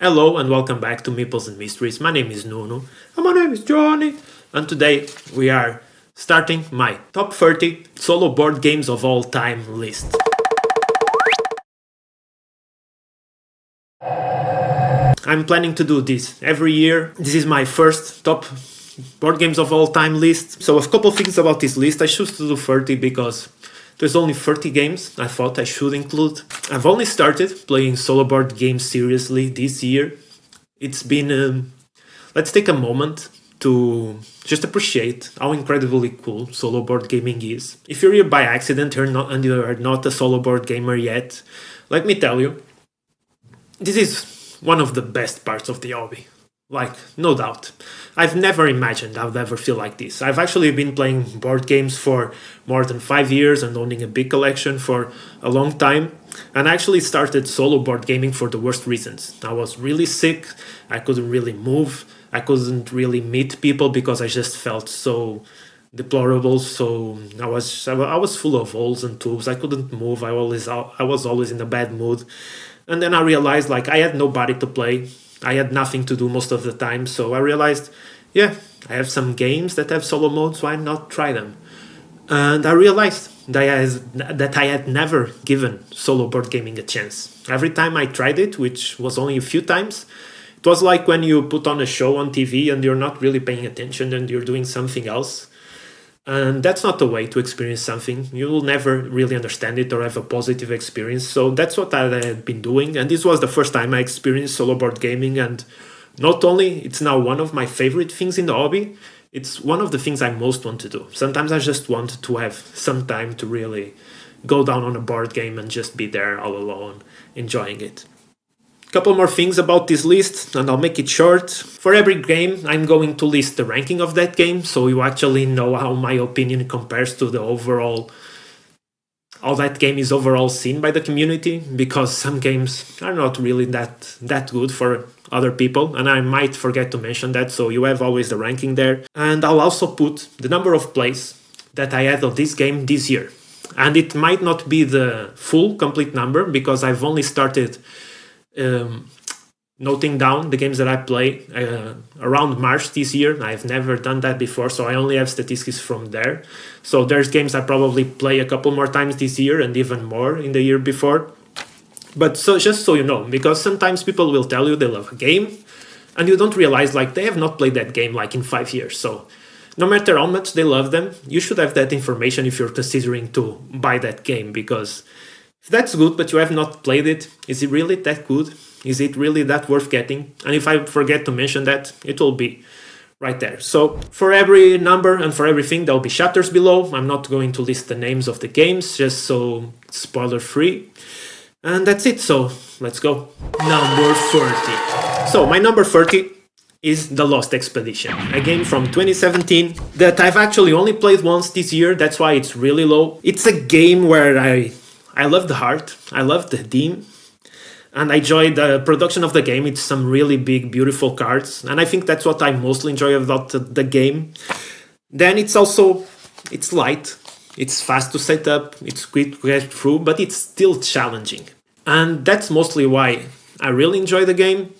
Hello and welcome back to Meeples and Mysteries. My name is Nuno and my name is Johnny. And today we are starting my top 30 solo board games of all time list. I'm planning to do this every year. This is my first top board games of all time list. So a couple things about this list. I choose to do 30 because there's only 30 games I thought I should include. I've only started playing solo board games seriously this year. It's been... let's take a moment to just appreciate how incredibly cool solo board gaming is. If you're here by accident and you are not a solo board gamer yet, let me tell you, this is one of the best parts of the hobby. Like, no doubt. I've never imagined I would ever feel like this. I've actually been playing board games for more than 5 years and owning a big collection for a long time. And I actually started solo board gaming for the worst reasons. I was really sick, I couldn't really move, I couldn't really meet people because I just felt so deplorable. So I was full of holes and tubes. I couldn't move. I was always in a bad mood. And then I realized like I had nobody to play. I had nothing to do most of the time, so I realized, yeah, I have some games that have solo modes, why not try them? And I realized that I had never given solo board gaming a chance. Every time I tried it, which was only a few times, it was like when you put on a show on TV and you're not really paying attention and you're doing something else. And that's not the way to experience something. You will never really understand it or have a positive experience. So that's what I had been doing. And this was the first time I experienced solo board gaming. And not only it's now one of my favorite things in the hobby, it's one of the things I most want to do. Sometimes I just want to have some time to really go down on a board game and just be there all alone, enjoying it. Couple more things about this list and I'll make it short. For every game I'm going to list the ranking of that game so you actually know how my opinion compares to the overall, how that game is overall seen by the community, because some games are not really that good for other people and I might forget to mention that, so you have always the ranking there. And I'll also put the number of plays that I had of this game this year. And it might not be the full complete number because I've only started noting down the games that I play around March this year. I've never done that before, so I only have statistics from there. So there's games I probably play a couple more times this year and even more in the year before. But so just so you know, because sometimes people will tell you they love a game and you don't realize like they have not played that game like in 5 years. So no matter how much they love them, you should have that information if you're considering to buy that game, because if that's good, but you have not played it, is it really that good? Is it really that worth getting? And if I forget to mention that, it will be right there. So for every number and for everything, there'll be chapters below. I'm not going to list the names of the games, just so it's spoiler free. And that's it, so let's go. Number 30. So my number 30 is The Lost Expedition, a game from 2017 that I've actually only played once this year. That's why it's really low. It's a game where I love the heart, I love the theme, and I enjoy the production of the game. It's some really big, beautiful cards, and I think that's what I mostly enjoy about the game. Then it's light, it's fast to set up, it's quick to get through, but it's still challenging. And that's mostly why I really enjoy the game.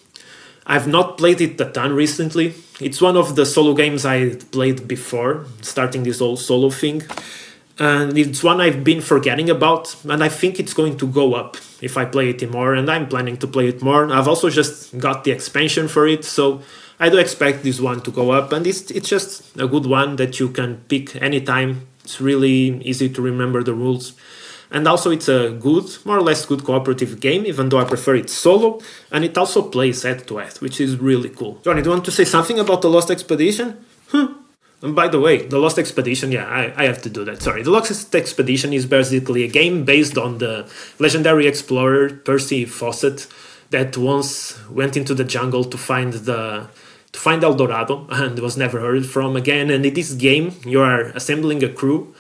I've not played it a ton recently. It's one of the solo games I played before starting this whole solo thing. And it's one I've been forgetting about, and I think it's going to go up if I play it more, and I'm planning to play it more. I've also just got the expansion for it, so I do expect this one to go up, and it's just a good one that you can pick anytime. It's really easy to remember the rules. And also it's a good, more or less good cooperative game, even though I prefer it solo, and it also plays head-to-head, which is really cool. Johnny, do you want to say something about The Lost Expedition? And by the way, The Lost Expedition, yeah, I have to do that, sorry. The Lost Expedition is basically a game based on the legendary explorer Percy Fawcett that once went into the jungle to find El Dorado and was never heard from again. And in this game, you are assembling a crew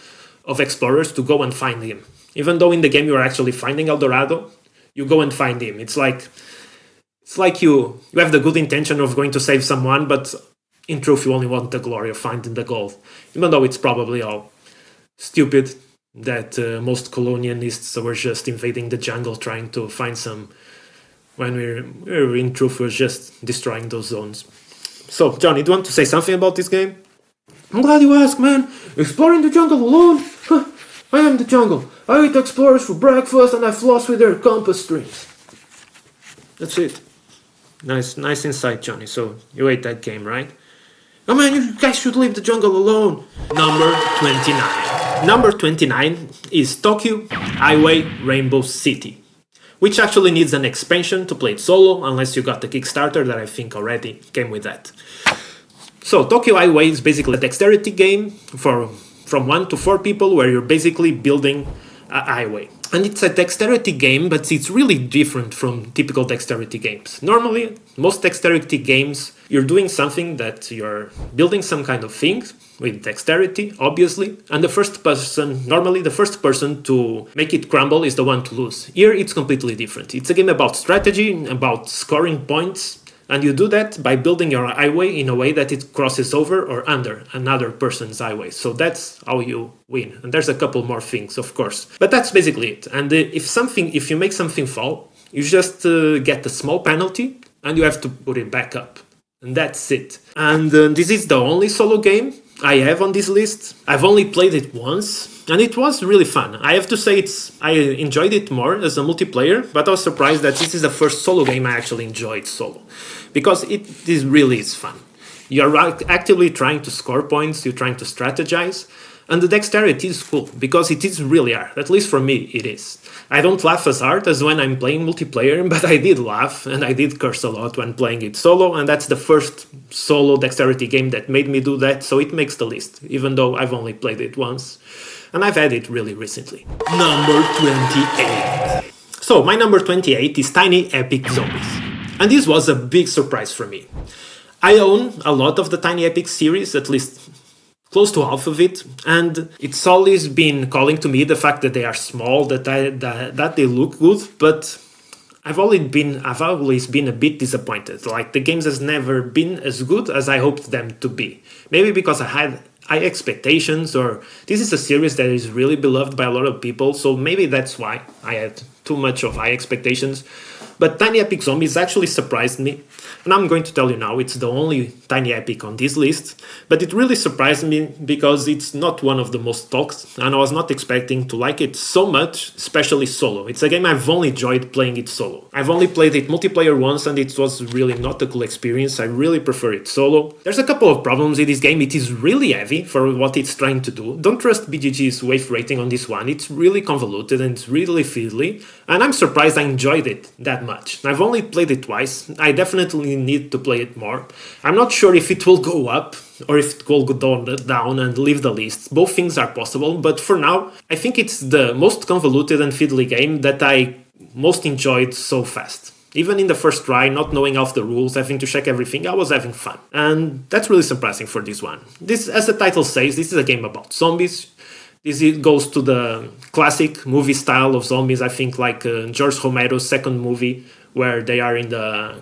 of explorers to go and find him. Even though in the game you are actually finding El Dorado, you go and find him. It's like you have the good intention of going to save someone, but in truth, you only want the glory of finding the gold, even though it's probably all stupid that most colonialists were just invading the jungle trying to find some when we're in truth we're just destroying those zones. So, Johnny, do you want to say something about this game? I'm glad you asked, man. Exploring the jungle alone? Huh. I am the jungle. I eat explorers for breakfast and I floss with their compass strings. That's it. Nice insight, Johnny. So, you ate that game, right? Oh man, you guys should leave the jungle alone. Number 29. Number 29 is Tokyo Highway Rainbow City, which actually needs an expansion to play it solo, unless you got the Kickstarter that I think already came with that. So Tokyo Highway is basically a dexterity game from 1 to 4 people where you're basically building a highway. And it's a dexterity game, but it's really different from typical dexterity games. Normally, most dexterity games, you're doing something that you're building some kind of thing with dexterity, obviously, and normally the first person to make it crumble is the one to lose. Here, it's completely different. It's a game about strategy, about scoring points, and you do that by building your highway in a way that it crosses over or under another person's highway. So that's how you win. And there's a couple more things, of course. But that's basically it. And if you make something fall, you just get a small penalty and you have to put it back up. And that's it. And this is the only solo game I have on this list. I've only played it once, and it was really fun. I have to say I enjoyed it more as a multiplayer, but I was surprised that this is the first solo game I actually enjoyed solo. Because it really is fun. You're actively trying to score points, you're trying to strategize, and the dexterity is cool, because it is really hard. At least for me, it is. I don't laugh as hard as when I'm playing multiplayer, but I did laugh, and I did curse a lot when playing it solo, and that's the first solo dexterity game that made me do that, so it makes the list, even though I've only played it once. And I've had it really recently. Number 28. So, my number 28 is Tiny Epic Zombies. And this was a big surprise for me. I own a lot of the Tiny Epic series, at least close to half of it, and it's always been calling to me the fact that they are small, that they look good, but I've always been a bit disappointed. Like, the games has never been as good as I hoped them to be. Maybe because I had high expectations, or this is a series that is really beloved by a lot of people, so maybe that's why I had too much of high expectations. But Tiny Epic Zombies actually surprised me, and I'm going to tell you now, it's the only Tiny Epic on this list, but it really surprised me because it's not one of the most talked, and I was not expecting to like it so much, especially solo. It's a game I've only enjoyed playing it solo. I've only played it multiplayer once, and it was really not a cool experience. I really prefer it solo. There's a couple of problems in this game. It is really heavy for what it's trying to do. Don't trust BGG's wave rating on this one. It's really convoluted and it's really fiddly, and I'm surprised I enjoyed it that much. I've only played it twice. I definitely need to play it more. I'm not sure if it will go up or if it will go down and leave the list. Both things are possible, but for now, I think it's the most convoluted and fiddly game that I most enjoyed so fast. Even in the first try, not knowing half the rules, having to check everything, I was having fun. And that's really surprising for this one. This, as the title says, this is a game about zombies. This goes to the classic movie style of zombies, I think, like George Romero's second movie, where they are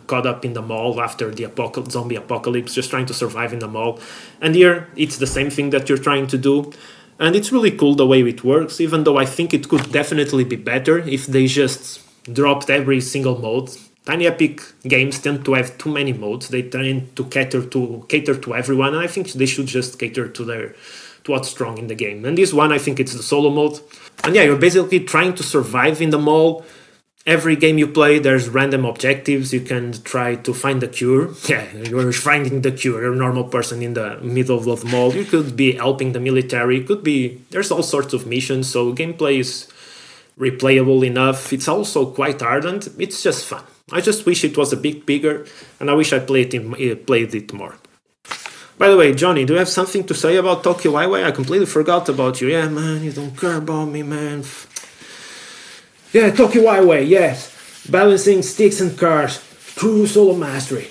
caught up in the mall after the zombie apocalypse, just trying to survive in the mall. And here, it's the same thing that you're trying to do. And it's really cool the way it works, even though I think it could definitely be better if they just dropped every single mode. Tiny Epic games tend to have too many modes. They tend to cater to everyone, and I think they should just cater to what's strong in the game. And this one, I think it's the solo mode. And yeah, you're basically trying to survive in the mall. Every game you play, there's random objectives. You can try to find the cure. Yeah, you're finding the cure. You're a normal person in the middle of the mall. You could be helping the military. There's all sorts of missions. So gameplay is replayable enough. It's also quite hard, and it's just fun. I just wish it was a bit bigger, and I wish I played it more. By the way, Johnny, do you have something to say about Tokyo Highway? I completely forgot about you. Yeah, man, you don't care about me, man. Yeah, Tokyo Highway, yes. Balancing sticks and cars. True solo mastery.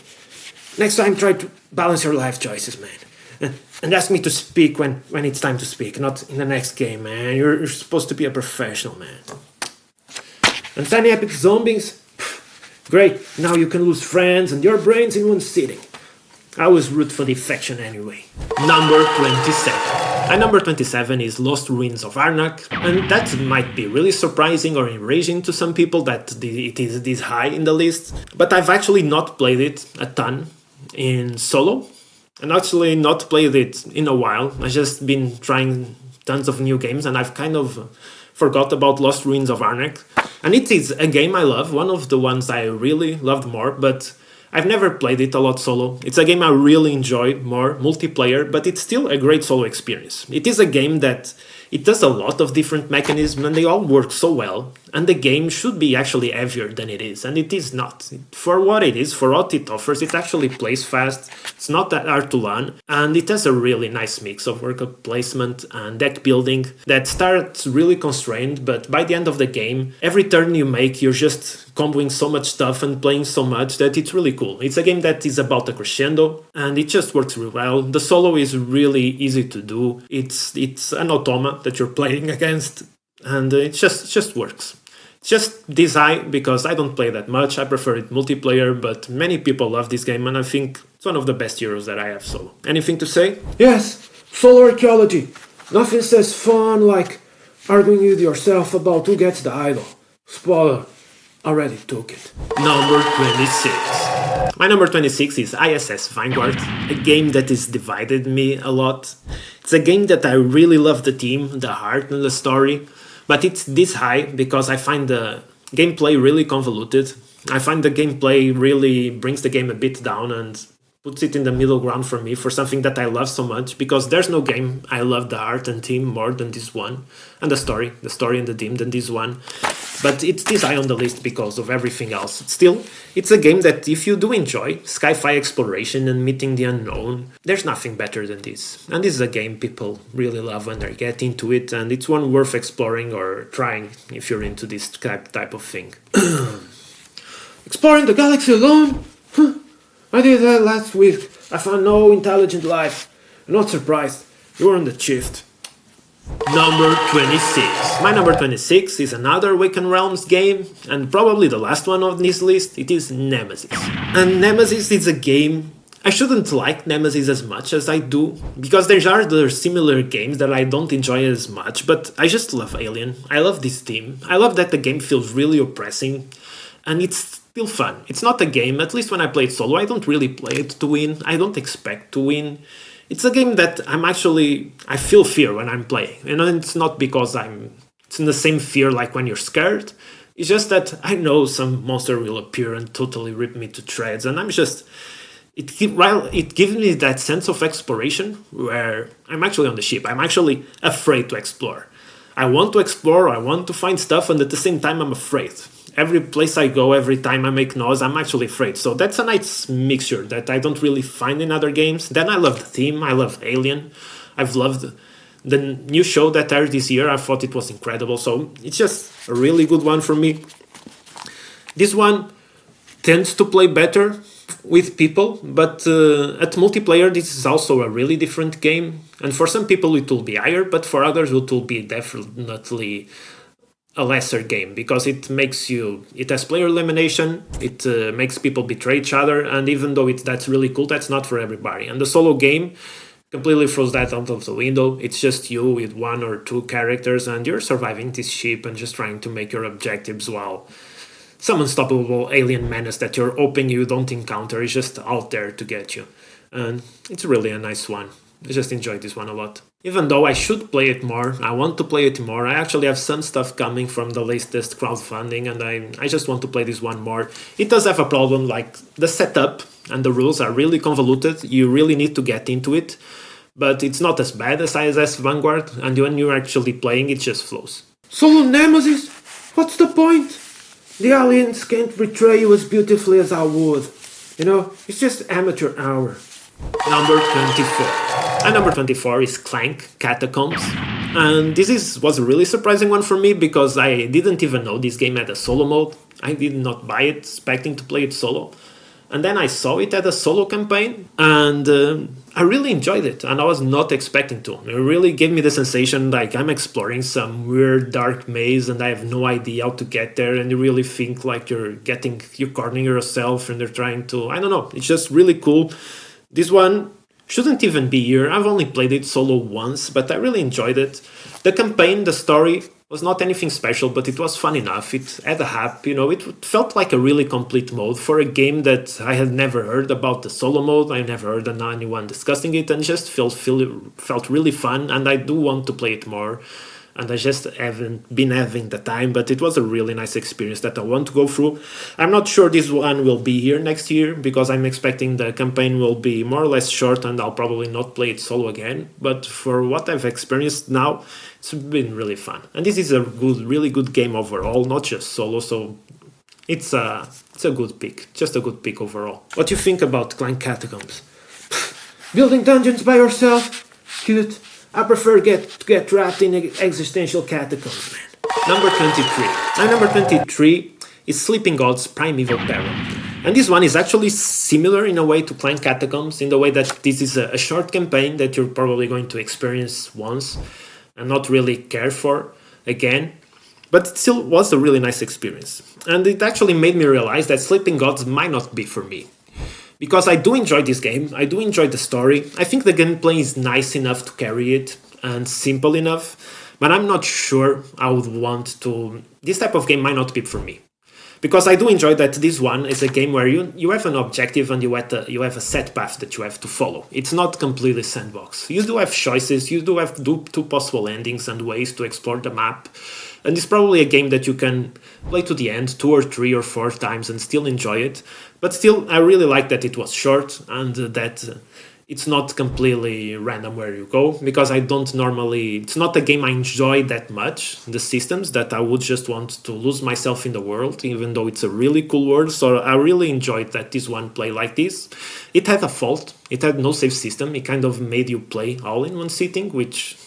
Next time, try to balance your life choices, man. And ask me to speak when it's time to speak, not in the next game, man. You're supposed to be a professional, man. And Tiny Epic Zombies? Great, now you can lose friends and your brains in one sitting. I always root for defection anyway. Number 27. My number 27 is Lost Ruins of Arnak, and that might be really surprising or enraging to some people that it is this high in the list, but I've actually not played it a ton in solo, and actually not played it in a while. I've just been trying tons of new games, and I've kind of forgot about Lost Ruins of Arnak. And it is a game I love, one of the ones I really loved more, but I've never played it a lot solo. It's a game I really enjoy more, multiplayer, but it's still a great solo experience. It is a game that it does a lot of different mechanisms and they all work so well. And the game should be actually heavier than it is, and it is not. For what it is, for what it offers, it actually plays fast, it's not that hard to learn, and it has a really nice mix of worker placement and deck building that starts really constrained, but by the end of the game, every turn you make, you're just comboing so much stuff and playing so much that it's really cool. It's a game that is about a crescendo, and it just works really well. The solo is really easy to do. It's an automa that you're playing against, and it just works. It's just this high because I don't play that much. I prefer it multiplayer, but many people love this game, and I think it's one of the best Euros that I have solo. Anything to say? Yes, solar archaeology. Nothing says fun like arguing with yourself about who gets the idol. Spoiler, already took it. Number 26. My number 26 is ISS Vanguard, a game that has divided me a lot. It's a game that I really love the theme, the heart, and the story. But it's this high because I find the gameplay really convoluted. I find the gameplay really brings the game a bit down and puts it in the middle ground for me for something that I love so much, because there's no game I love the art and theme more than this one, and the story and the theme than this one. But it's this high on the list because of everything else. Still, it's a game that if you do enjoy sci-fi exploration and meeting the unknown, there's nothing better than this. And this is a game people really love when they get into it, and it's one worth exploring or trying if you're into this type of thing. Exploring the galaxy alone? I did that last week. I found no intelligent life. I'm not surprised. You were on the shift. Number 26. My number 26 is another Awakened Realms game, and probably the last one on this list. It is Nemesis. And Nemesis is a game I shouldn't like Nemesis as much as I do, because there are other similar games that I don't enjoy as much, but I just love Alien. I love this theme. I love that the game feels really oppressing, and it's still fun. It's not a game, at least when I play it solo, I don't really play it to win. I don't expect to win. It's a game that I feel fear when I'm playing. And it's not because it's in the same fear like when you're scared. It's just that I know some monster will appear and totally rip me to shreds, and it gives me that sense of exploration where I'm actually on the ship. I'm actually afraid to explore. I want to explore, I want to find stuff, and at the same time I'm afraid. Every place I go, every time I make noise, I'm actually afraid. So that's a nice mixture that I don't really find in other games. Then I love the theme, I love Alien. I've loved the new show that aired this year. I thought it was incredible. So it's just a really good one for me. This one tends to play better with people, but at multiplayer this is also a really different game. And for some people it will be higher, but for others it will be definitely a lesser game, because it has player elimination, it makes people betray each other, and even though that's really cool, that's not for everybody. And the solo game completely throws that out of the window. It's just you with one or two characters, and you're surviving this ship and just trying to make your objectives while some unstoppable alien menace that you're hoping you don't encounter is just out there to get you. And it's really a nice one. I just enjoyed this one a lot. Even though I should play it more, I want to play it more. I actually have some stuff coming from the latest crowdfunding, and I just want to play this one more. It does have a problem, like the setup and the rules are really convoluted. You really need to get into it, but it's not as bad as ISS Vanguard, and when you're actually playing, it just flows. Solo Nemesis? What's the point? The aliens can't betray you as beautifully as I would. It's just amateur hour. Number 24. And number 24 is Clank Catacombs. And this was a really surprising one for me because I didn't even know this game had a solo mode. I did not buy it expecting to play it solo. And then I saw it had a solo campaign, and I really enjoyed it, and I was not expecting to. It really gave me the sensation like I'm exploring some weird dark maze and I have no idea how to get there, and you really think like you're cornering yourself and you're trying to, I don't know, it's just really cool. This one shouldn't even be here. I've only played it solo once, but I really enjoyed it. The campaign, the story was not anything special, but it was fun enough. It had a hap, it felt like a really complete mode for a game that I had never heard about the solo mode. I never heard anyone discussing it, and just felt really fun, and I do want to play it more. And I just haven't been having the time, but it was a really nice experience that I want to go through. I'm not sure this one will be here next year, because I'm expecting the campaign will be more or less short and I'll probably not play it solo again. But for what I've experienced now, it's been really fun. And this is a really good game overall, not just solo, so it's a good pick, just a good pick overall. What do you think about Clan Catacombs? Building dungeons by yourself? Cute. I prefer to get trapped in existential catacombs, man. Number 23. And number 23 is Sleeping Gods Primeval Peril. And this one is actually similar in a way to Clan Catacombs, in the way that this is a short campaign that you're probably going to experience once and not really care for again. But it still was a really nice experience. And it actually made me realize that Sleeping Gods might not be for me. Because I do enjoy this game, I do enjoy the story, I think the gameplay is nice enough to carry it and simple enough, but I'm not sure I would want to... This type of game might not be for me. Because I do enjoy that this one is a game where you have an objective and you have a set path that you have to follow. It's not completely sandbox. You do have choices, you do have two possible endings and ways to explore the map. And it's probably a game that you can play to the end 2 or 3 or 4 times and still enjoy it. But still, I really like that it was short and that it's not completely random where you go, because I don't normally... It's not a game I enjoy that much, the systems, that I would just want to lose myself in the world, even though it's a really cool world. So I really enjoyed that this one play like this. It had a fault. It had no save system. It kind of made you play all in one sitting, which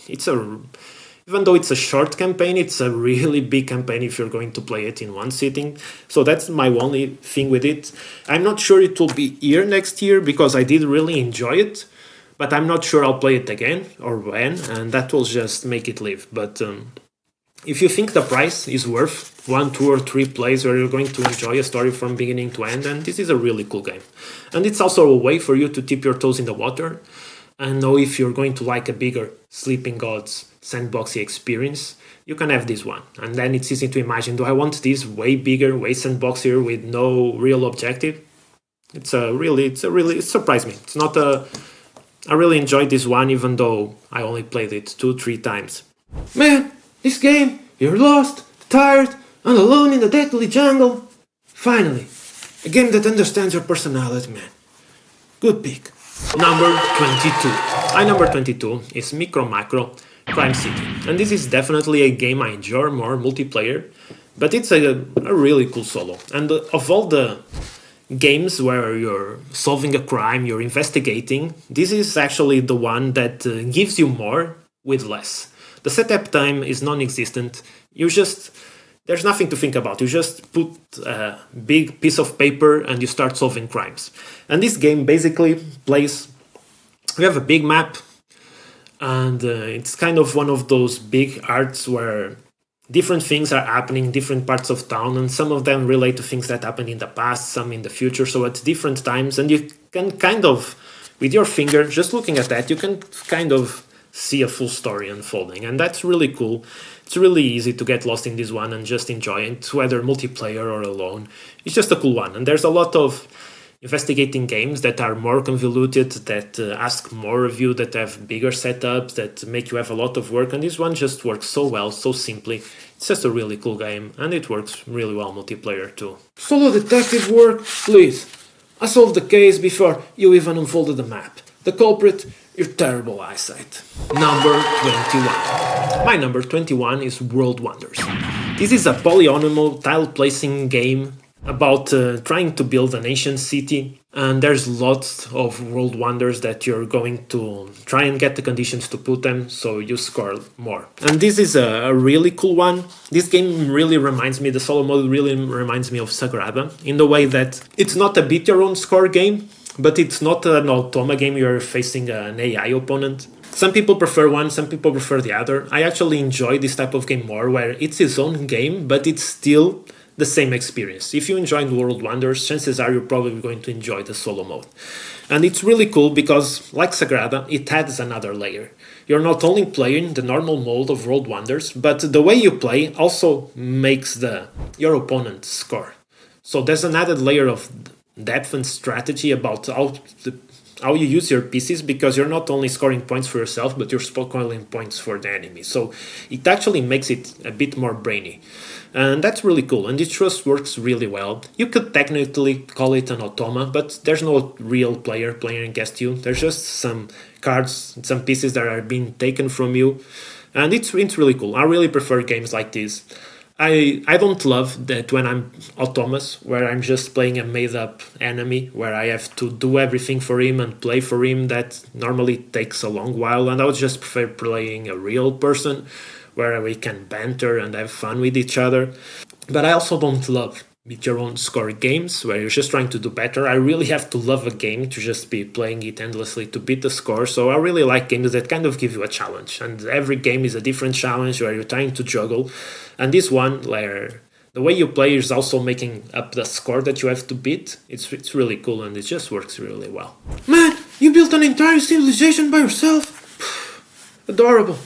even though it's a short campaign, it's a really big campaign if you're going to play it in one sitting. So that's my only thing with it. I'm not sure it will be here next year, because I did really enjoy it, but I'm not sure I'll play it again or when, and that will just make it live. But if you think the price is worth 1, 2 or 3 plays where you're going to enjoy a story from beginning to end, then this is a really cool game. And it's also a way for you to dip your toes in the water and know if you're going to like a bigger Sleeping Gods sandboxy experience. You can have this one, and then it's easy to imagine, do I want this way bigger, way sandboxier with no real objective? It surprised me. I really enjoyed this one, even though I only played it 2-3 times. Man, this game, you're lost, tired, and alone in the deadly jungle. Finally, a game that understands your personality, man. Good pick. Number 22. My number 22 is Micro Macro Crime City. And this is definitely a game I enjoy more multiplayer, but it's a really cool solo. And of all the games where you're solving a crime, you're investigating, this is actually the one that gives you more with less. The setup time is non-existent. There's nothing to think about. You just put a big piece of paper and you start solving crimes. And this game basically plays... We have a big map, and it's kind of one of those big arts where different things are happening in different parts of town, and some of them relate to things that happened in the past, some in the future, so at different times. And you can kind of, with your finger, just looking at that, you can kind of see a full story unfolding, and that's really cool. It's really easy to get lost in this one and just enjoy it, whether multiplayer or alone. It's just a cool one, and there's a lot of investigating games that are more convoluted, that ask more of you, that have bigger setups, that make you have a lot of work, and this one just works so well, so simply. It's just a really cool game, and it works really well multiplayer too. Solo detective work, please. I solved the case before you even unfolded the map. The culprit, your terrible eyesight. Number 21. My number 21 is World Wonders. This is a polynomial tile placing game about trying to build an ancient city, and there's lots of world wonders that you're going to try and get the conditions to put them so you score more. And this is a really cool one. This game really reminds me, the solo mode really reminds me of Sagrada, in the way that it's not a beat your own score game, but it's not an automa game you're facing an AI opponent. Some people prefer one, some people prefer the other. I actually enjoy this type of game more, where it's its own game, but it's still the same experience. If you enjoyed World Wonders, chances are you're probably going to enjoy the solo mode. And it's really cool because, like Sagrada, it adds another layer. You're not only playing the normal mode of World Wonders, but the way you play also makes your opponent score. So there's an added layer of depth and strategy about how you use your pieces, because you're not only scoring points for yourself, but you're scoring points for the enemy. So it actually makes it a bit more brainy. And that's really cool, and it just works really well. You could technically call it an automa, but there's no real player playing against you. There's just some cards, some pieces that are being taken from you, and it's really cool. I really prefer games like this. I don't love that when I'm automas, where I'm just playing a made-up enemy, where I have to do everything for him and play for him. That normally takes a long while, and I would just prefer playing a real person, where we can banter and have fun with each other. But I also don't love beat your own score games, where you're just trying to do better. I really have to love a game to just be playing it endlessly to beat the score. So I really like games that kind of give you a challenge, and every game is a different challenge where you're trying to juggle. And this one, where the way you play is also making up the score that you have to beat, it's really cool, and it just works really well. Man, you built an entire civilization by yourself? Adorable.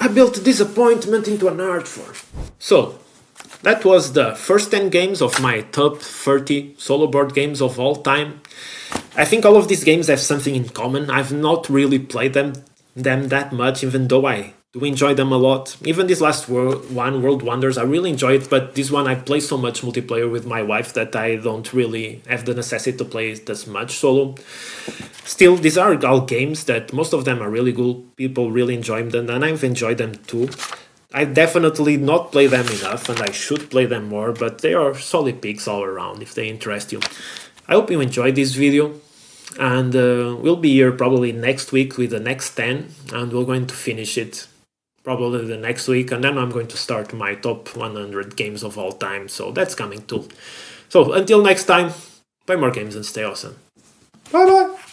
I built disappointment into an art form. So, that was the first 10 games of my top 30 solo board games of all time. I think all of these games have something in common. I've not really played them that much, even though I do enjoy them a lot. Even this last one, World Wonders, I really enjoyed, but this one I play so much multiplayer with my wife that I don't really have the necessity to play it as much solo. Still, these are all games that most of them are really good. People really enjoy them, and I've enjoyed them too. I definitely not play them enough, and I should play them more, but they are solid picks all around if they interest you. I hope you enjoyed this video, and we'll be here probably next week with the next 10, and we're going to finish it probably the next week, and then I'm going to start my top 100 games of all time, so that's coming too. So until next time, play more games and stay awesome. Bye bye.